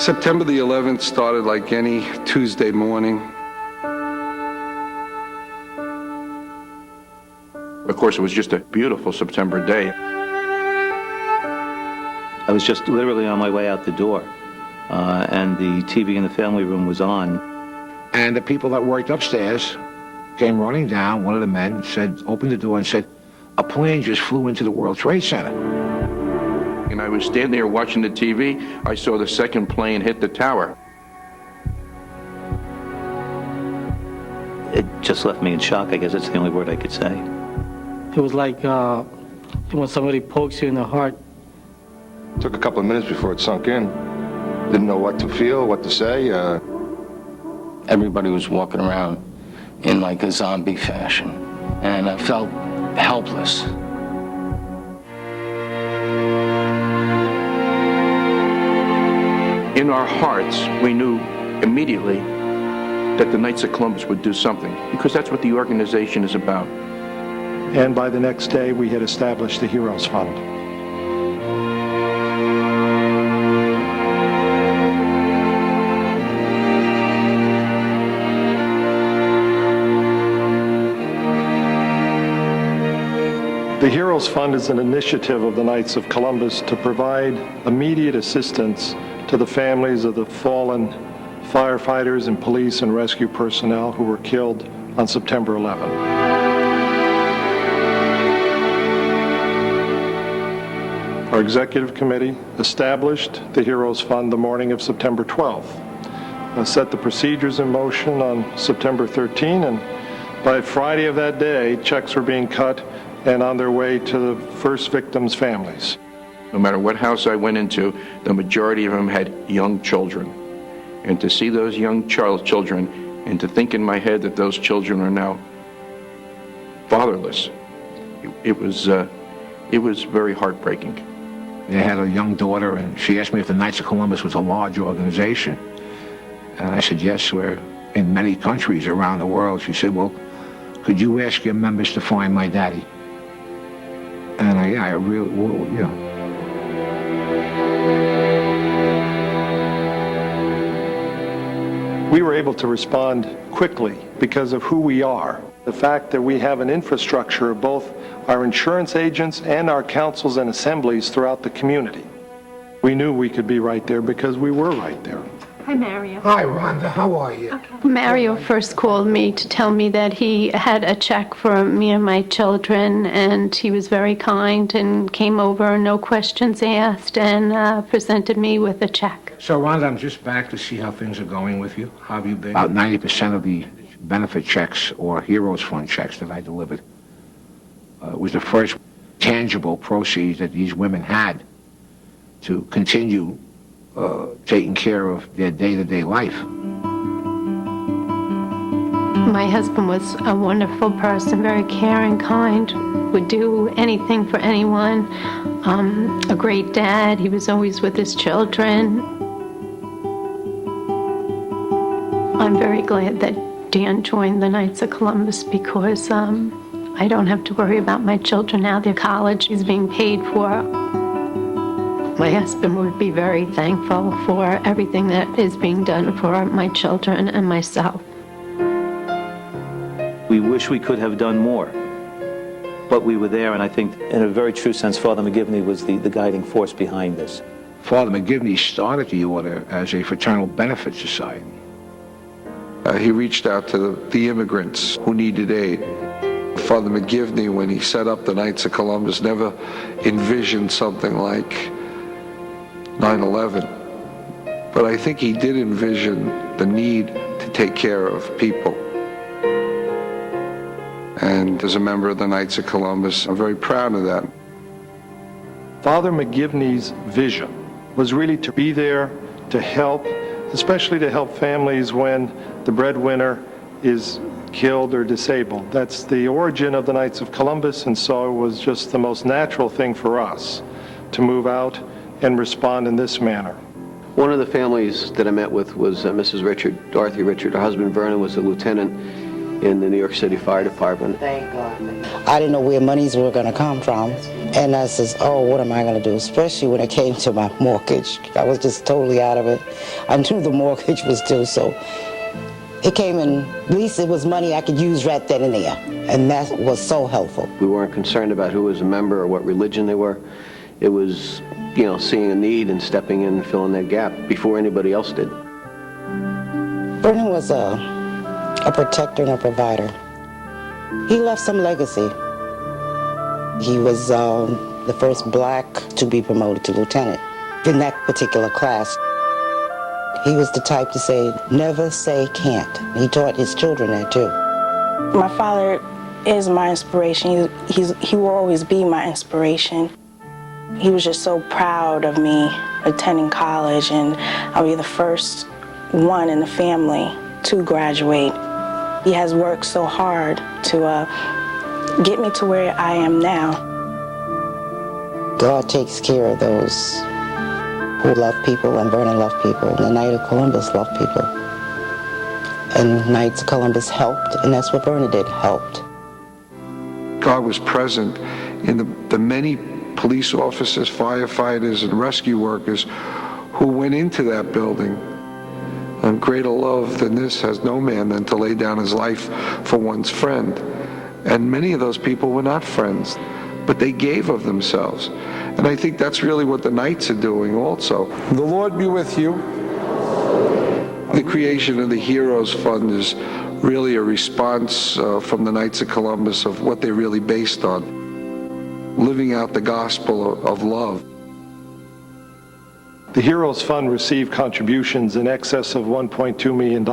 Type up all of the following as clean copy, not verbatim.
September the 11th started like any Tuesday morning. Of course, it was just a beautiful September day. I was just literally on my way out the door, and the TV in the family room was on. And the people that worked upstairs came running down. One of the men said, opened the door and said, "A plane just flew into the World Trade Center." And I was standing there watching the TV. I saw the second plane hit the tower. It just left me in shock. I guess that's the only word I could say. It was like when somebody pokes you in the heart. It took a couple of minutes before it sunk in. Didn't know what to feel, what to say. Everybody was walking around in like a zombie fashion, and I felt helpless. In our hearts, we knew immediately that the Knights of Columbus would do something, because that's what the organization is about. And by the next day, we had established the Heroes Fund. The Heroes Fund is an initiative of the Knights of Columbus to provide immediate assistance to the families of the fallen firefighters and police and rescue personnel who were killed on September 11th. Our executive committee established the Heroes Fund the morning of September 12th, set the procedures in motion on September 13, and by Friday of that day, checks were being cut and on their way to the first victims' families. No matter what house I went into, the majority of them had young children. And to see those young children, and to think in my head that those children are now fatherless, it was very heartbreaking. They had a young daughter, and she asked me if the Knights of Columbus was a large organization. And I said, yes, we're in many countries around the world. She said, well, could you ask your members to find my daddy? And I really, well, yeah. We were able to respond quickly because of who we are. The fact that we have an infrastructure of both our insurance agents and our councils and assemblies throughout the community. We knew we could be right there because we were right there. Hi, Mario. Hi, Rhonda. How are you? Okay. Mario first called me to tell me that he had a check for me and my children, and he was very kind and came over, no questions asked, and presented me with a check. So, Rhonda, I'm just back to see how things are going with you. How have you been? About 90% of the benefit checks or Heroes Fund checks that I delivered was the first tangible proceeds that these women had to continue taking care of their day-to-day life. My husband was a wonderful person, very caring, kind, would do anything for anyone, a great dad. He was always with his children. I'm very glad that Dan joined the Knights of Columbus because I don't have to worry about my children now. Their college is being paid for. My husband would be very thankful for everything that is being done for my children and myself. We wish we could have done more, but we were there, and I think in a very true sense, Father McGivney was the guiding force behind this. Father McGivney started the order as a fraternal benefit society. He reached out to the immigrants who needed aid. Father McGivney, when he set up the Knights of Columbus, never envisioned something like 9/11. But I think he did envision the need to take care of people. And as a member of the Knights of Columbus, I'm very proud of that. Father McGivney's vision was really to be there to help, especially to help families when the breadwinner is killed or disabled. That's the origin of the Knights of Columbus, and so it was just the most natural thing for us to move out and respond in this manner. One of the families that I met with was Mrs. Richard, Dorothy Richard. Her husband Vernon was a lieutenant in the New York City Fire Department. Thank God. I didn't know where monies were going to come from. And I says, oh, what am I going to do? Especially when it came to my mortgage. I was just totally out of it. I knew the mortgage was due, so it came in, at least it was money I could use right then and there. And that was so helpful. We weren't concerned about who was a member or what religion they were. It was, you know, seeing a need and stepping in and filling that gap before anybody else did. Vernon was a protector and a provider. He left some legacy. He was the first black to be promoted to lieutenant in that particular class. He was the type to say, never say can't. He taught his children that too. My father is my inspiration. He will always be my inspiration. He was just so proud of me attending college, and I'll be the first one in the family to graduate. He has worked so hard to get me to where I am now. God takes care of those who love people, and Vernon loved people, and the Knight of Columbus loved people. And Knights of Columbus helped, and that's what Vernon did, helped. God was present in the many police officers, firefighters, and rescue workers who went into that building. And greater love than this has no man than to lay down his life for one's friend. And many of those people were not friends, but they gave of themselves. And I think that's really what the Knights are doing also. The Lord be with you. The creation of the Heroes Fund is really a response from the Knights of Columbus of what they're really based on, living out the gospel of love. The Heroes Fund received contributions in excess of $1.2 million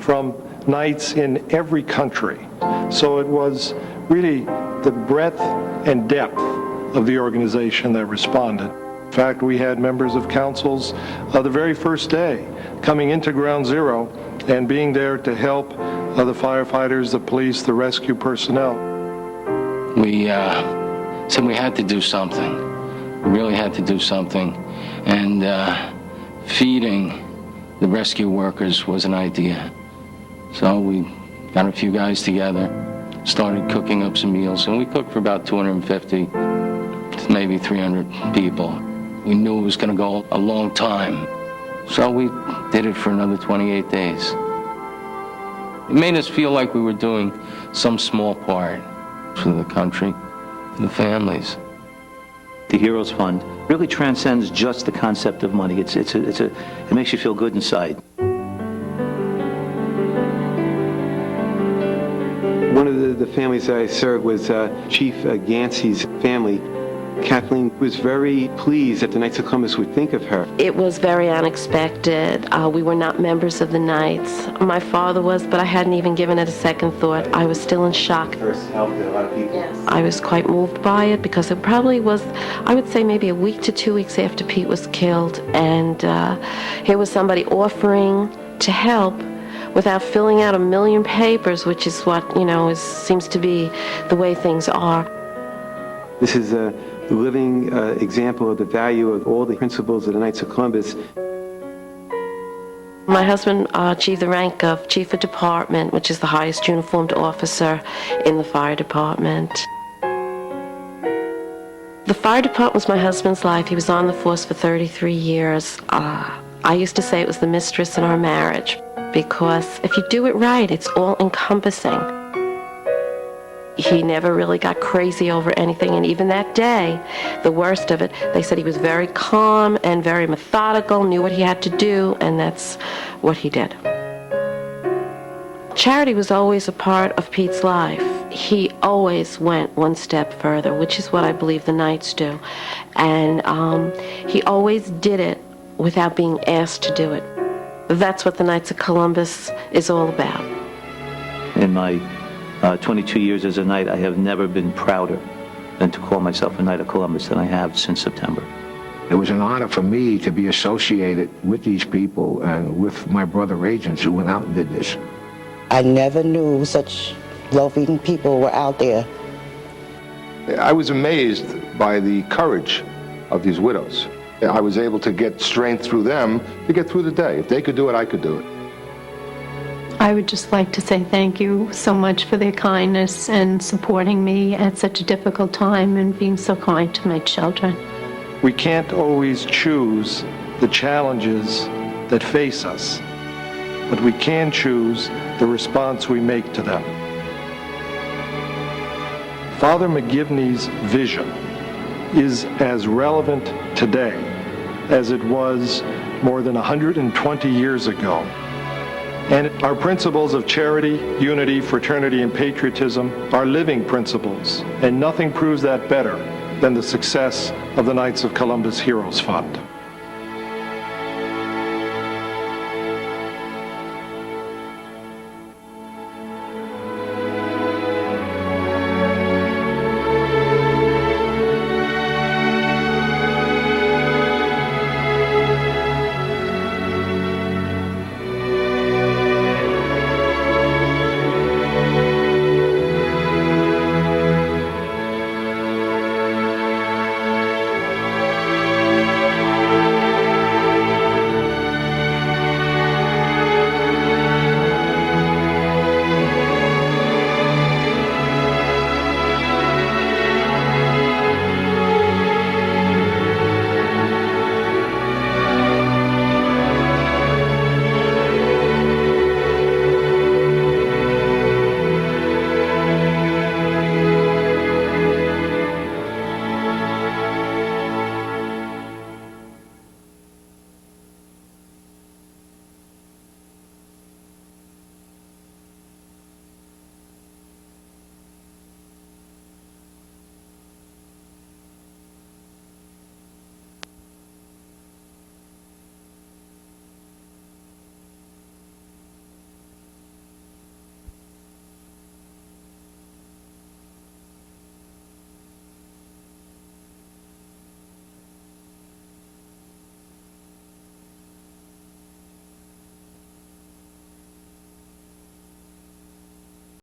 from Knights in every country. So it was really the breadth and depth of the organization that responded. In fact, we had members of councils the very first day coming into Ground Zero and being there to help the firefighters, the police, the rescue personnel. We said we had to do something. We really had to do something. And feeding the rescue workers was an idea. So we got a few guys together, started cooking up some meals, and we cooked for about 250 to maybe 300 people. We knew it was going to go a long time, so we did it for another 28 days. It made us feel like we were doing some small part for the country and the families. The Heroes Fund really transcends just the concept of money. It makes you feel good inside. One of the families that I served was Chief Gansey's family. Kathleen was very pleased that the Knights of Columbus would think of her. It was very unexpected. We were not members of the Knights. My father was, but I hadn't even given it a second thought. I was still in shock. First helped a lot of people. Yes. I was quite moved by it because it probably was, I would say maybe a week to 2 weeks after Pete was killed. And here was somebody offering to help without filling out a million papers, which is what, seems to be the way things are. This is a living example of the value of all the principles of the Knights of Columbus. My husband achieved the rank of Chief of Department, which is the highest uniformed officer in the fire department. The fire department was my husband's life. He was on the force for 33 years. I used to say it was the mistress in our marriage, because if you do it right, it's all-encompassing. He never really got crazy over anything, and even that day, the worst of it, they said he was very calm and very methodical, knew what he had to do, and that's what he did. Charity was always a part of Pete's life. He always went one step further, which is what I believe the Knights do. And he always did it without being asked to do it. That's what the Knights of Columbus is all about. In my 22 years as a Knight, I have never been prouder than to call myself a Knight of Columbus than I have since September. It was an honor for me to be associated with these people and with my brother agents who went out and did this. I never knew such loving people were out there. I was amazed by the courage of these widows. I was able to get strength through them to get through the day. If they could do it, I could do it. I would just like to say thank you so much for their kindness and supporting me at such a difficult time and being so kind to my children. We can't always choose the challenges that face us, but we can choose the response we make to them. Father McGivney's vision is as relevant today as it was more than 120 years ago. And our principles of charity, unity, fraternity, and patriotism are living principles, and nothing proves that better than the success of the Knights of Columbus Heroes Fund.